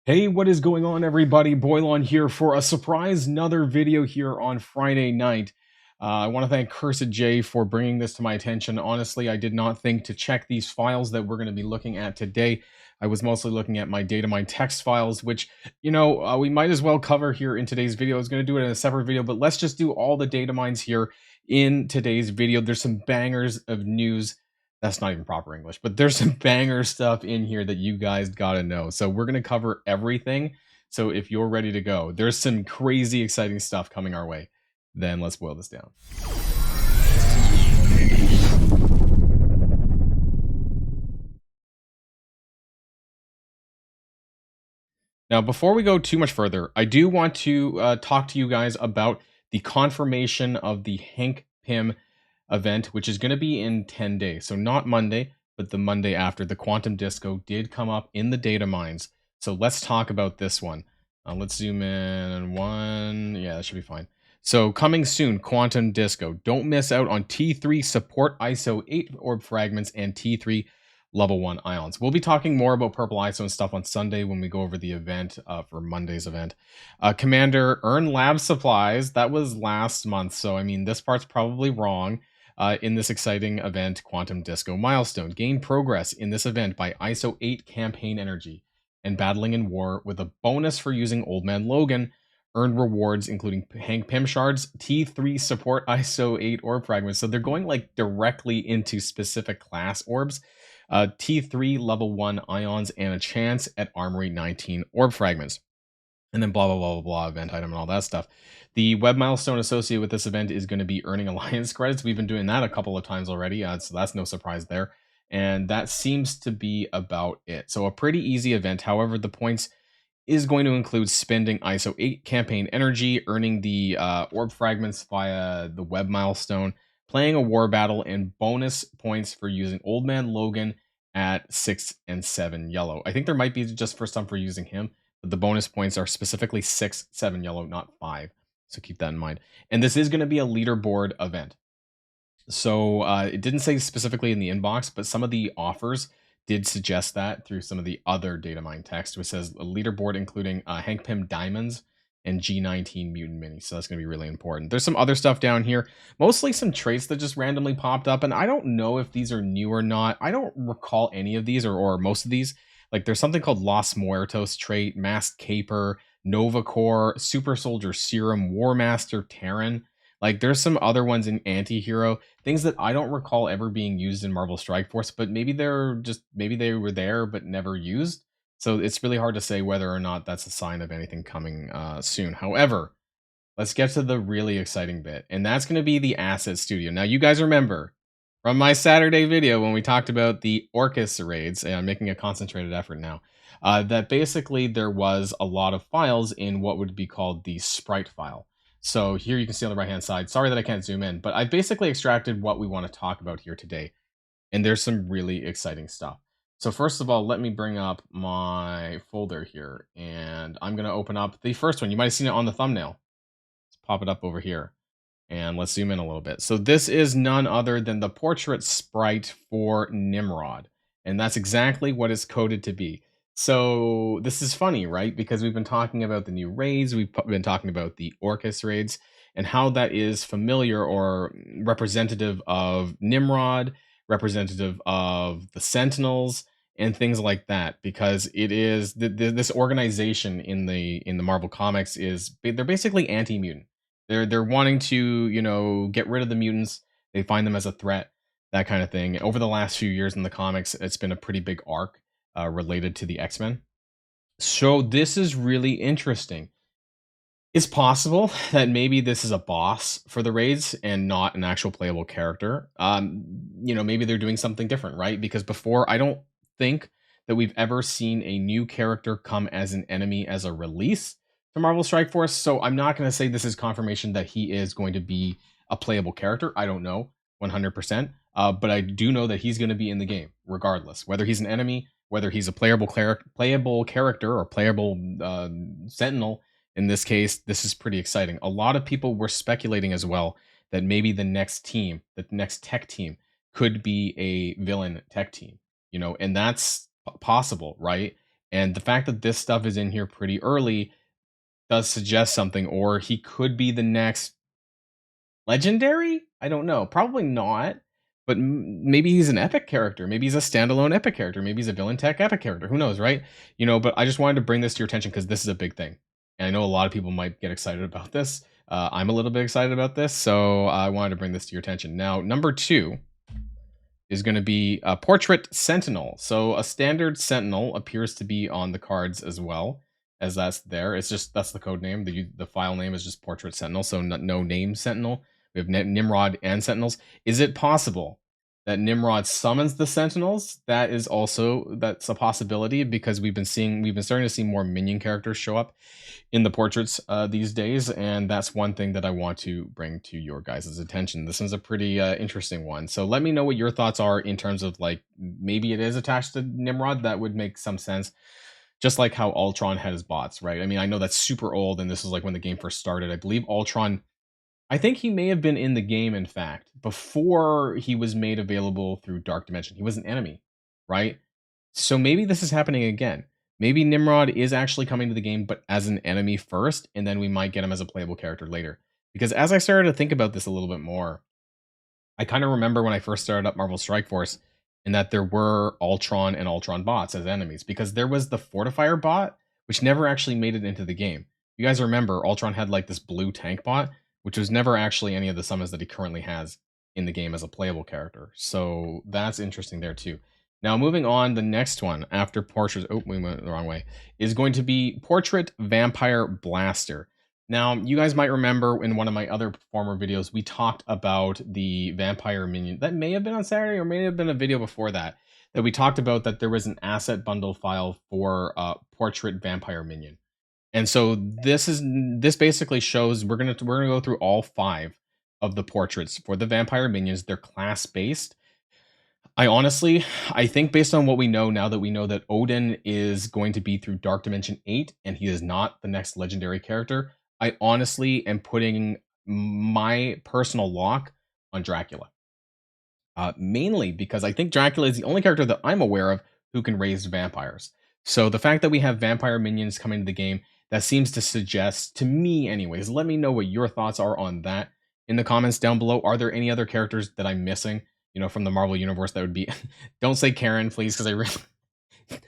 Hey, what is going on, everybody? Boilon here for a surprise another video here on Friday night. I want to thank Cursed J for bringing this to my attention. Honestly, I did not think to check these files that we're going to be looking at today. I was mostly looking at my DATAMINE text files, which, we might as well cover here in today's video. I was going to do it in a separate video, but let's just do all the DATAMINEs here in today's video. There's some bangers of news. That's not even proper English, but there's some banger stuff in here that you guys gotta know. So we're gonna cover everything. So if you're ready to go, there's some crazy exciting stuff coming our way. Then let's boil this down. Now, before we go too much further, I do want to talk to you guys about the confirmation of the Hank Pym event, which is going to be in 10 days. So not Monday, but the Monday after. The Quantum Disco did come up in the data mines. So let's talk about this one. Let's zoom in on one. Yeah, that should be fine. So coming soon, Quantum Disco. Don't miss out on T3 support ISO 8 orb fragments and T3 level 1 ions. We'll be talking more about purple ISO and stuff on Sunday when we go over the event for Monday's event. Commander, earn lab supplies. That was last month. So, I mean, this part's probably wrong. In this exciting event, Quantum Disco milestone. Gain progress in this event by ISO 8 campaign energy and battling in war with a bonus for using Old Man Logan. Earned rewards including Hank Pym shards, T3 support ISO 8 orb fragments. So they're going like directly into specific class orbs. T3 level 1 ions and a chance at Armory 19 orb fragments. And then blah, blah, blah, blah, blah, event item and all that stuff. The web milestone associated with this event is going to be earning alliance credits. We've been doing that a couple of times already, so that's no surprise there. And that seems to be about it. So a pretty easy event. However, the points is going to include spending ISO 8 campaign energy, earning the orb fragments via the web milestone, playing a war battle, and bonus points for using Old Man Logan at 6 and 7 yellow. I think there might be just for some for using him, but the bonus points are specifically 6, 7 yellow, not 5. So keep that in mind. And this is going to be a leaderboard event. So it didn't say specifically in the inbox, but some of the offers did suggest that through some of the other datamine text, which says a leaderboard including Hank Pym diamonds and G19 mutant minis. So that's going to be really important. There's some other stuff down here, mostly some traits that just randomly popped up. And I don't know if these are new or not. I don't recall any of these or most of these. Like there's something called Los Muertos trait, Masked Caper, Nova Core, Super Soldier Serum, War Master Terran. Like there's some other ones in Anti-Hero, things that I don't recall ever being used in Marvel Strike Force, but maybe maybe they were there but never used. So it's really hard to say whether or not that's a sign of anything coming soon. However, let's get to the really exciting bit, and that's going to be the Asset Studio. Now, you guys remember from my Saturday video when we talked about the Orcus raids, and I'm making a concentrated effort now, that basically there was a lot of files in what would be called the sprite file. So here you can see on the right-hand side, sorry that I can't zoom in, but I basically extracted what we want to talk about here today. And there's some really exciting stuff. So first of all, let me bring up my folder here, and I'm going to open up the first one. You might have seen it on the thumbnail. Let's pop it up over here, and let's zoom in a little bit. So this is none other than the portrait sprite for Nimrod, and that's exactly what it's coded to be. So this is funny, right? Because we've been talking about the new raids, we've been talking about the Orcus raids, and how that is familiar or representative of Nimrod, representative of the Sentinels, and things like that. Because it is this organization in the Marvel comics they're basically anti-mutant. They're wanting to get rid of the mutants. They find them as a threat, that kind of thing. Over the last few years in the comics, it's been a pretty big arc related to the X-Men. So this is really interesting. It's possible that maybe this is a boss for the raids and not an actual playable character. Maybe they're doing something different, right? Because before, I don't think that we've ever seen a new character come as an enemy as a release to Marvel Strike Force. So I'm not going to say this is confirmation that he is going to be a playable character. I don't know 100%. But I do know that he's going to be in the game regardless, whether he's an enemy, whether he's a playable character or playable Sentinel. In this case, this is pretty exciting. A lot of people were speculating as well that maybe the next team, the next tech team, could be a villain tech team, and that's possible, right? And the fact that this stuff is in here pretty early does suggest something, or he could be the next legendary? I don't know. Probably not. But maybe he's an epic character. Maybe he's a standalone epic character. Maybe he's a villain tech epic character. Who knows, right? But I just wanted to bring this to your attention because this is a big thing. And I know a lot of people might get excited about this. I'm a little bit excited about this, so I wanted to bring this to your attention. Now, number 2 is going to be a Portrait Sentinel. So a standard Sentinel appears to be on the cards as well, as that's there. It's just, that's the code name. The file name is just Portrait Sentinel, so no name Sentinel. We have Nimrod and Sentinels. Is it possible that Nimrod summons the Sentinels? That's a possibility, because we've been starting to see more minion characters show up in the portraits these days, and that's one thing that I want to bring to your guys' attention. This one's a pretty interesting one, so let me know what your thoughts are in terms of, like, maybe it is attached to Nimrod. That would make some sense, just like how Ultron had his bots, right? I mean, I know that's super old, and this is like when the game first started. I believe Ultron, I think he may have been in the game, in fact, before he was made available through Dark Dimension. He was an enemy, right? So maybe this is happening again. Maybe Nimrod is actually coming to the game, but as an enemy first, and then we might get him as a playable character later. Because as I started to think about this a little bit more, I kind of remember when I first started up Marvel Strike Force, and that there were Ultron and Ultron bots as enemies, because there was the Fortifier bot, which never actually made it into the game. You guys remember, Ultron had like this blue tank bot, which was never actually any of the summons that he currently has in the game as a playable character. So that's interesting there too. Now, moving on, the next one after Portrait, oh, we went the wrong way, is going to be Portrait Vampire Blaster. Now, you guys might remember in one of my other former videos, we talked about the vampire minion. That may have been on Saturday, or may have been a video before that, that we talked about that there was an asset bundle file for Portrait Vampire Minion. And so this basically shows we're gonna go through all 5 of the portraits for the vampire minions. They're class based. I think based on what we know now, that we know that Odin is going to be through Dark Dimension 8, and he is not the next legendary character, I honestly am putting my personal lock on Dracula. Mainly because I think Dracula is the only character that I'm aware of who can raise vampires. So the fact that we have vampire minions coming to the game, that seems to suggest, to me anyways, let me know what your thoughts are on that in the comments down below. Are there any other characters that I'm missing, from the Marvel Universe that would be... Don't say Karen, please, because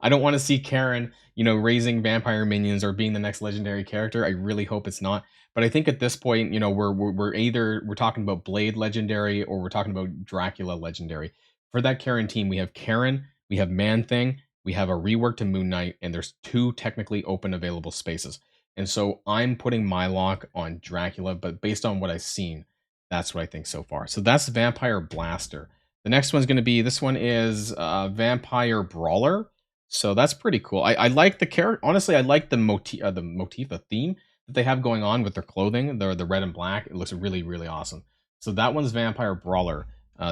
I don't want to see Karen, raising vampire minions or being the next legendary character. I really hope it's not. But I think at this point, we're talking about Blade legendary, or we're talking about Dracula legendary. For that Karen team, we have Karen, we have Man-Thing, we have a rework to Moon Knight, and there's 2 technically open available spaces. And so I'm putting my lock on Dracula, but based on what I've seen, that's what I think so far. So that's Vampire Blaster. The next one's going to be, this one is Vampire Brawler. So that's pretty cool. I like the character. Honestly, I like the motif, the theme that they have going on with their clothing. The red and black. It looks really, really awesome. So that one's Vampire Brawler.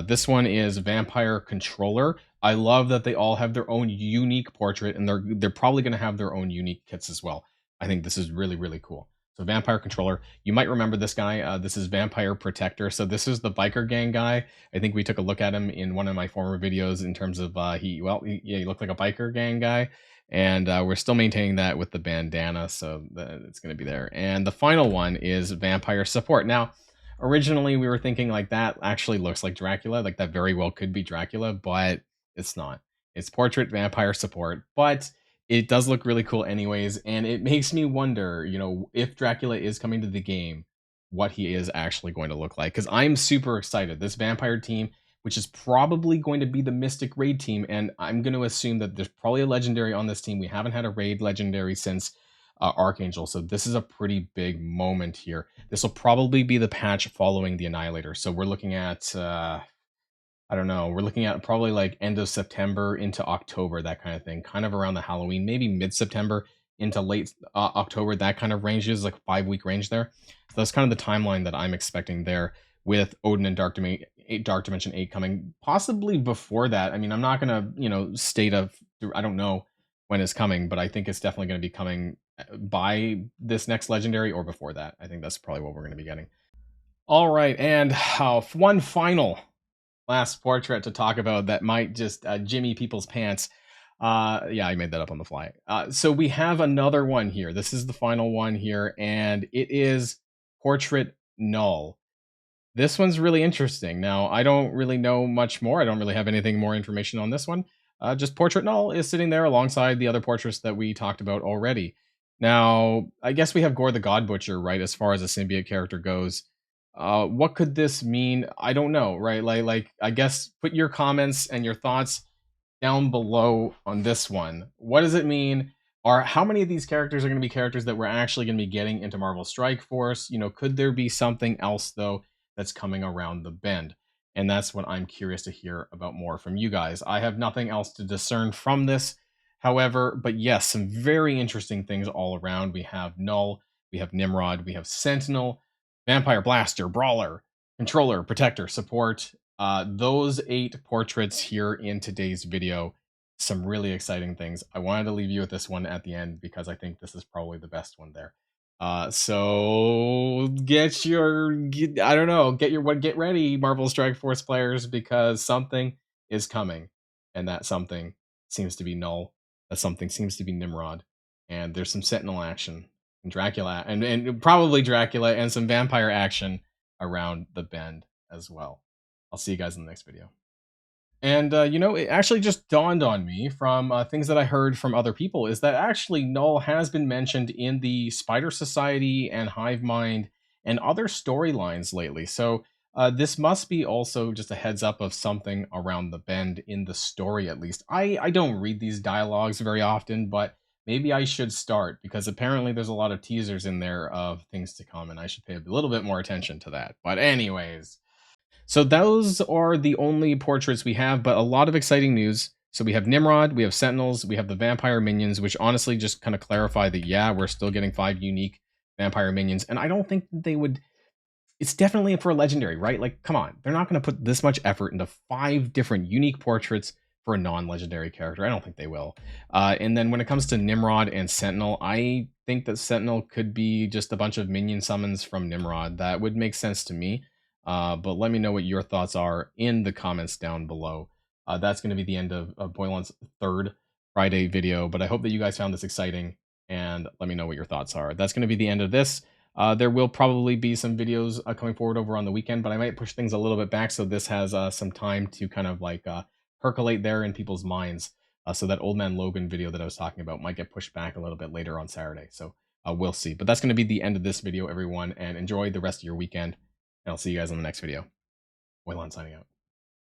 This one is Vampire Controller. I love that they all have their own unique portrait, and they're probably going to have their own unique kits as well. I think this is really, really cool. So Vampire Controller, you might remember this guy. This is Vampire Protector. So this is the biker gang guy. I think we took a look at him in one of my former videos in terms of he looked like a biker gang guy, and we're still maintaining that with the bandana, so it's going to be there. And the final one is Vampire Support. Now, originally we were thinking like that actually looks like Dracula, like that very well could be Dracula, but it's not. It's Portrait Vampire Support, but it does look really cool anyways, and it makes me wonder, if Dracula is coming to the game, what he is actually going to look like, because I'm super excited. This vampire team, which is probably going to be the Mystic Raid team, and I'm going to assume that there's probably a legendary on this team. We haven't had a raid legendary since Archangel, so this is a pretty big moment here. This will probably be the patch following the Annihilator, so we're looking at... I don't know. We're looking at probably like end of September into October, that kind of thing, kind of around the Halloween, maybe mid-September into late October, that kind of range is like 5-week range there. So that's kind of the timeline that I'm expecting there, with Odin and Dark Dimension 8 coming possibly before that. I mean, I'm not going to, state of, I don't know when it's coming, but I think it's definitely going to be coming by this next legendary or before that. I think that's probably what we're going to be getting. All right. And one final last portrait to talk about that might just jimmy people's pants. Yeah, I made that up on the fly. So we have another one here. This is the final one here, and it is Portrait Null. This one's really interesting. Now, I don't really know much more. I don't really have anything more information on this one. Just Portrait Null is sitting there alongside the other portraits that we talked about already. Now, I guess we have Gore the God Butcher, right, as far as a symbiote character goes. What could this mean? I don't know, right? Like I guess put your comments and your thoughts down below on this one. What does it mean? Are how many of these characters are going to be characters that we're actually going to be getting into Marvel Strike Force? You know, could there be something else though that's coming around the bend? And that's what I'm curious to hear about more from you guys. I have nothing else to discern from this, however, but yes, some very interesting things all around. We have Null, we have Nimrod, we have Sentinel, Vampire Blaster, Brawler, Controller, Protector, Support, those 8 portraits here in today's video, some really exciting things. I wanted to leave you with this one at the end because I think this is probably the best one there. So get ready, Marvel Strike Force players, because something is coming, and that something seems to be Null. That something seems to be Nimrod, and there's some Sentinel action and Dracula, and probably Dracula, and some vampire action around the bend as well. I'll see you guys in the next video. And, it actually just dawned on me from things that I heard from other people is that actually Null has been mentioned in the Spider Society and Hive Mind and other storylines lately. So this must be also just a heads up of something around the bend in the story, at least. I don't read these dialogues very often, but maybe I should start because apparently there's a lot of teasers in there of things to come, and I should pay a little bit more attention to that. But anyways, so those are the only portraits we have, but a lot of exciting news. So we have Nimrod, we have Sentinels, we have the vampire minions, which honestly just kind of clarify that, yeah, we're still getting 5 unique vampire minions. And I don't think that they would, it's definitely for a legendary, right? Like, come on, they're not going to put this much effort into 5 different unique portraits for a non-legendary character. I don't think they will. And then when it comes to Nimrod and Sentinel, I think that Sentinel could be just a bunch of minion summons from Nimrod. That would make sense to me. But let me know what your thoughts are in the comments down below. That's going to be the end of Boilon's 3rd Friday video, but I hope that you guys found this exciting, and let me know what your thoughts are. That's going to be the end of this. There will probably be some videos coming forward over on the weekend, but I might push things a little bit back so this has some time to kind of like percolate there in people's minds. So that Old Man Logan video that I was talking about might get pushed back a little bit later on Saturday. So we'll see. But that's going to be the end of this video, everyone, and enjoy the rest of your weekend. And I'll see you guys on the next video. Boilon signing out.